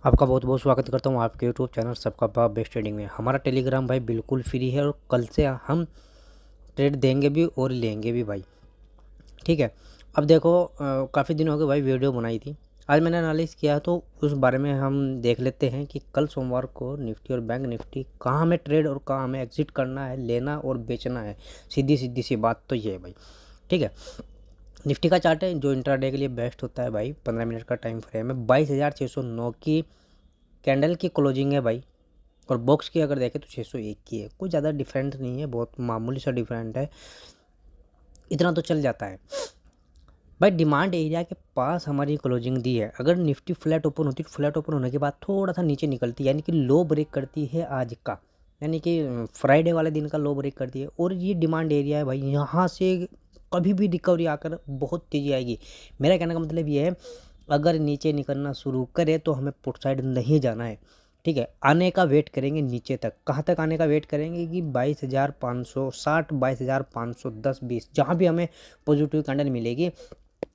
आपका बहुत बहुत स्वागत करता हूँ आपके यूट्यूब चैनल सबका भाव बेस्ट ट्रेडिंग में। हमारा टेलीग्राम भाई बिल्कुल फ्री है और कल से हम ट्रेड देंगे भी और लेंगे भी भाई, ठीक है। अब देखो काफ़ी दिन हो गए भाई वीडियो बनाई थी। आज मैंने एनालिसिस किया तो उस बारे में हम देख लेते हैं कि कल सोमवार को निफ्टी और बैंक निफ्टी कहाँ हमें ट्रेड और कहाँ हमें एग्जिट करना है, लेना और बेचना है। सीधी सीधी सी बात तो ये है भाई, ठीक है। निफ्टी का चार्ट है जो इंट्राडे के लिए बेस्ट होता है भाई। 15 मिनट का टाइम फ्रेम है। 22,609 की कैंडल की क्लोजिंग है भाई, और बॉक्स की अगर देखें तो 601 की है। कोई ज़्यादा डिफरेंट नहीं है, बहुत मामूली सा डिफरेंट है, इतना तो चल जाता है भाई। डिमांड एरिया के पास हमारी क्लोजिंग दी है। अगर निफ्टी फ्लैट ओपन होती तो फ्लैट ओपन होने के बाद थोड़ा सा नीचे निकलती, यानी कि लो ब्रेक करती है आज का, यानी कि फ्राइडे वाले दिन का लो ब्रेक करती है। और ये डिमांड एरिया है भाई, यहाँ से कभी भी रिकवरी आकर बहुत तेज़ी आएगी। मेरा कहने का मतलब ये है, अगर नीचे निकलना शुरू करे तो हमें पुट साइड नहीं जाना है, ठीक है। आने का वेट करेंगे नीचे तक। कहाँ तक आने का वेट करेंगे कि 22,560, 22,510, 20, जहाँ भी हमें पॉजिटिव कैंडल मिलेगी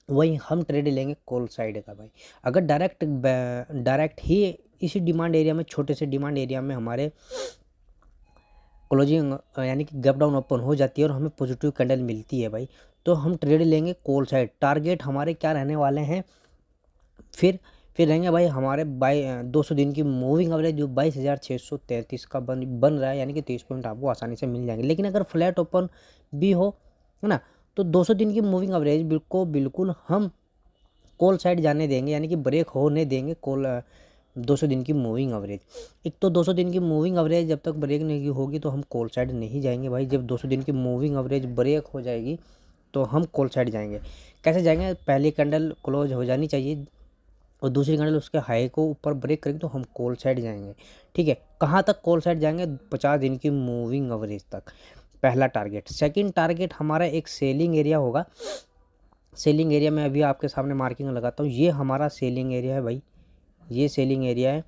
वही हम ट्रेड लेंगे कॉल साइड का भाई। अगर डायरेक्ट ही इसी डिमांड एरिया में, छोटे से डिमांड एरिया में हमारे क्लोजिंग यानी कि गैप डाउन ओपन हो जाती है और हमें पॉजिटिव कैंडल मिलती है भाई, तो हम ट्रेड लेंगे कॉल साइड। टारगेट हमारे क्या रहने वाले हैं, फिर रहेंगे भाई हमारे 200 दिन की मूविंग एवरेज जो 22,633 का बन रहा है, यानी कि 30 पॉइंट आपको आसानी से मिल जाएंगे। लेकिन अगर फ्लैट ओपन भी हो, है ना, तो 200 दिन की मूविंग एवरेज बिल्कुल हम कॉल साइड जाने देंगे, यानी कि ब्रेक होने देंगे कॉल 200 दिन की मूविंग एवरेज। एक तो 200 दिन की मूविंग एवरेज जब तक ब्रेक नहीं होगी तो हम कॉल साइड नहीं जाएंगे भाई। जब 200 दिन की मूविंग एवरेज ब्रेक हो जाएगी तो हम कॉल साइड जाएंगे। कैसे जाएंगे, पहली कैंडल क्लोज हो जानी चाहिए और दूसरी कैंडल उसके हाई को ऊपर ब्रेक करेंगे तो हम कॉल साइड जाएंगे, ठीक है। कहाँ तक कॉल साइड जाएंगे, 50 दिन की मूविंग एवरेज तक, पहला टारगेट। सेकंड टारगेट हमारा एक सेलिंग एरिया होगा। सेलिंग एरिया में अभी आपके सामने मार्किंग लगाता हूँ, ये हमारा सेलिंग एरिया है भाई, ये सेलिंग एरिया है।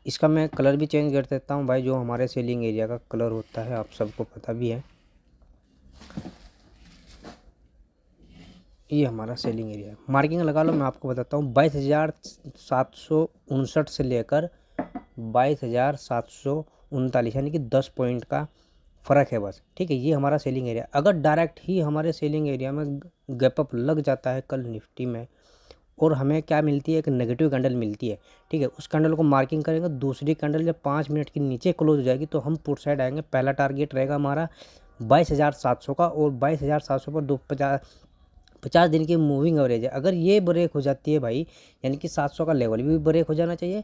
इसका मैं कलर भी चेंज कर देता हूँ भाई, जो हमारे सेलिंग एरिया का कलर होता है आप सबको पता भी है। ये हमारा सेलिंग एरिया है, मार्किंग लगा लो। मैं आपको बताता हूँ 22,759 से लेकर 22,739, यानी कि 10 पॉइंट का फ़र्क है बस, ठीक है। ये हमारा सेलिंग एरिया। अगर डायरेक्ट ही हमारे सेलिंग एरिया में गैप अप लग जाता है कल निफ्टी में और हमें क्या मिलती है, एक नेगेटिव कैंडल मिलती है, ठीक है, उस कैंडल को मार्किंग करेंगे। दूसरी कैंडल जब 5 मिनट के नीचे क्लोज हो जाएगी तो हम पुट साइड आएंगे। पहला टारगेट रहेगा हमारा 22,700 का, और 22,700 पर 50 दिन की मूविंग एवरेज है। अगर ये ब्रेक हो जाती है भाई, यानी कि 700 का लेवल भी ब्रेक हो जाना चाहिए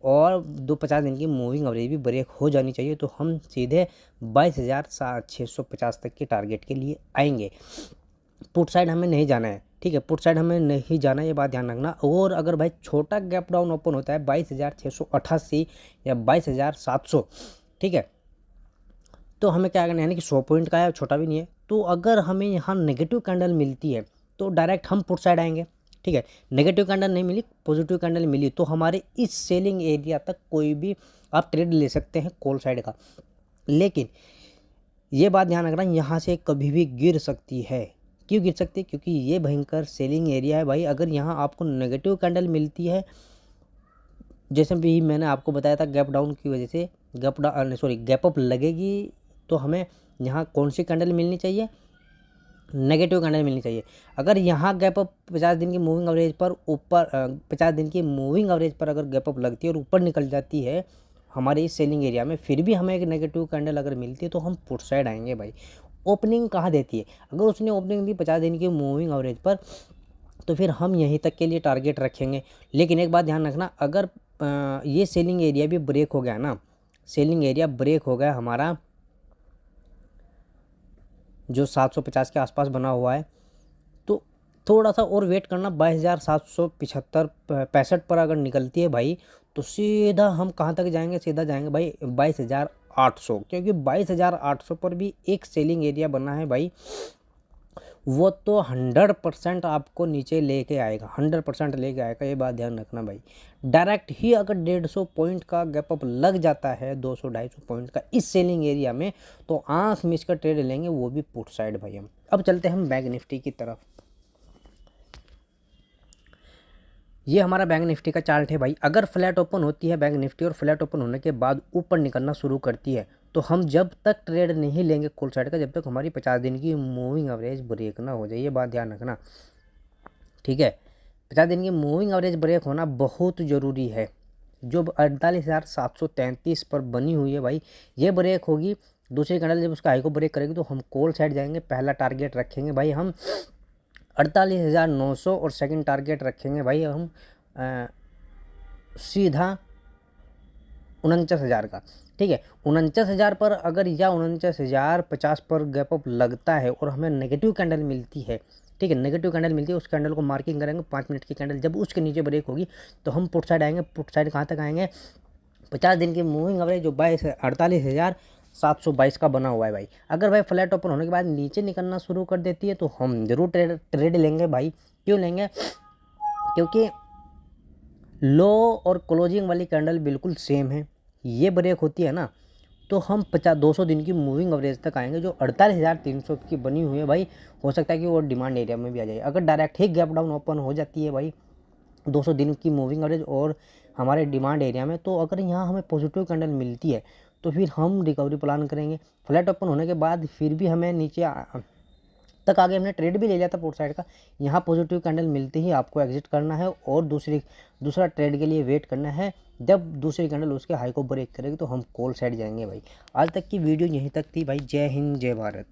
और 50 दिन की मूविंग एवरेज भी ब्रेक हो जानी चाहिए, तो हम सीधे 22,650 तक के टारगेट के लिए आएंगे। पुट साइड हमें नहीं जाना है, ठीक है, पुट साइड हमें नहीं जाना है, ये बात ध्यान रखना। और अगर भाई छोटा गैप डाउन ओपन होता है 22,688 या 22,700, ठीक है, तो हमें क्या करना है, यानी कि 100 पॉइंट का है, छोटा भी नहीं है। तो अगर हमें यहाँ नेगेटिव कैंडल मिलती है तो डायरेक्ट हम पुट साइड आएंगे, ठीक है। नेगेटिव कैंडल नहीं मिली, पॉजिटिव कैंडल मिली, तो हमारे इस सेलिंग एरिया तक कोई भी आप ट्रेड ले सकते हैं कॉल साइड का। लेकिन ये बात ध्यान रखना, यहाँ से कभी भी गिर सकती है। क्यों गिर सकती है, क्योंकि ये भयंकर सेलिंग एरिया है भाई। अगर यहाँ आपको नेगेटिव कैंडल मिलती है, जैसे भी मैंने आपको बताया था, गैप डाउन की वजह से गैप अप लगेगी, तो हमें यहाँ कौन सी कैंडल मिलनी चाहिए, नेगेटिव कैंडल मिलनी चाहिए। अगर यहाँ गैप अप 50 दिन की मूविंग एवरेज पर ऊपर 50 दिन की मूविंग एवरेज पर अगर गैप अप लगती है और ऊपर निकल जाती है हमारे इस सेलिंग एरिया में, फिर भी हमें एक नेगेटिव कैंडल अगर मिलती है तो हम पुट साइड आएंगे भाई। ओपनिंग कहाँ देती है, अगर उसने ओपनिंग दी 50 दिन की मूविंग एवरेज पर, तो फिर हम यहीं तक के लिए टारगेट रखेंगे। लेकिन एक बात ध्यान रखना, अगर ये सेलिंग एरिया भी ब्रेक हो गया ना, सेलिंग एरिया ब्रेक हो गया हमारा जो 750 के आसपास बना हुआ है, तो थोड़ा सा और वेट करना। 22,775 65 पर अगर निकलती है भाई, तो सीधा हम कहाँ तक जाएंगे, सीधा जाएंगे भाई 22,800, क्योंकि 22,800 पर भी एक सेलिंग एरिया बना है भाई। वो तो 100% आपको नीचे लेके आएगा, 100% लेके आएगा, ये बात ध्यान रखना भाई। डायरेक्ट ही अगर 150 पॉइंट का गैप अप लग जाता है, 200-250 पॉइंट का इस सेलिंग एरिया में, तो आंख मिच कर ट्रेड लेंगे, वो भी पुट साइड भाई। हम अब चलते हैं हम बैंक निफ्टी की तरफ। ये हमारा बैंक निफ्टी का चार्ट है भाई। अगर फ्लैट ओपन होती है बैंक निफ्टी और फ्लैट ओपन होने के बाद ऊपर निकलना शुरू करती है तो हम जब तक ट्रेड नहीं लेंगे कॉल साइड का, जब तक हमारी 50 दिन की मूविंग एवरेज ब्रेक ना हो जाए। ये बात ध्यान रखना, ठीक है। 50 दिन की मूविंग एवरेज ब्रेक होना बहुत ज़रूरी है। जो 48,733 पर बनी हुई है भाई, ये ब्रेक होगी। दूसरी कैंडल जब उसका हाई को ब्रेक करेगी तो हम कॉल साइड जाएंगे। पहला टारगेट रखेंगे भाई हम 48,900 और सेकंड टारगेट रखेंगे भाई हम सीधा 49,000 का, ठीक है। 49,000 पर अगर या 49,050 पर गैप अप लगता है और हमें नेगेटिव कैंडल मिलती है, ठीक है, नेगेटिव कैंडल मिलती है, उस कैंडल को मार्किंग करेंगे 5 मिनट की कैंडल। जब उसके नीचे ब्रेक होगी तो हम पुट साइड आएंगे। पुट साइड कहाँ तक आएंगे? 50 दिन की मूविंग एवरेज जो 48,722 का बना हुआ है भाई। अगर भाई फ्लैट ओपन होने के बाद नीचे निकलना शुरू कर देती है तो हम ज़रूर ट्रेड लेंगे भाई। क्यों लेंगे? क्योंकि लो और क्लोजिंग वाली कैंडल बिल्कुल सेम है। ये ब्रेक होती है ना तो हम 200 दिन की मूविंग एवरेज तक आएंगे जो 48,300 की बनी हुई है भाई। हो सकता है कि वो डिमांड एरिया में भी आ जाए। अगर डायरेक्ट ही गैप डाउन ओपन हो जाती है भाई 200 दिन की मूविंग एवरेज और हमारे डिमांड एरिया में, तो अगर यहाँ हमें पॉजिटिव कैंडल मिलती है तो फिर हम रिकवरी प्लान करेंगे। फ्लैट ओपन होने के बाद फिर भी हमें नीचे तक आगे हमने ट्रेड भी ले लिया था पोर्ट साइड का। यहाँ पॉजिटिव कैंडल मिलते ही आपको एग्जिट करना है और दूसरा ट्रेड के लिए वेट करना है। जब दूसरी कैंडल उसके हाई को ब्रेक करेगी तो हम कॉल साइड जाएंगे भाई। आज तक की वीडियो यहीं तक थी भाई। जय हिंद, जय भारत।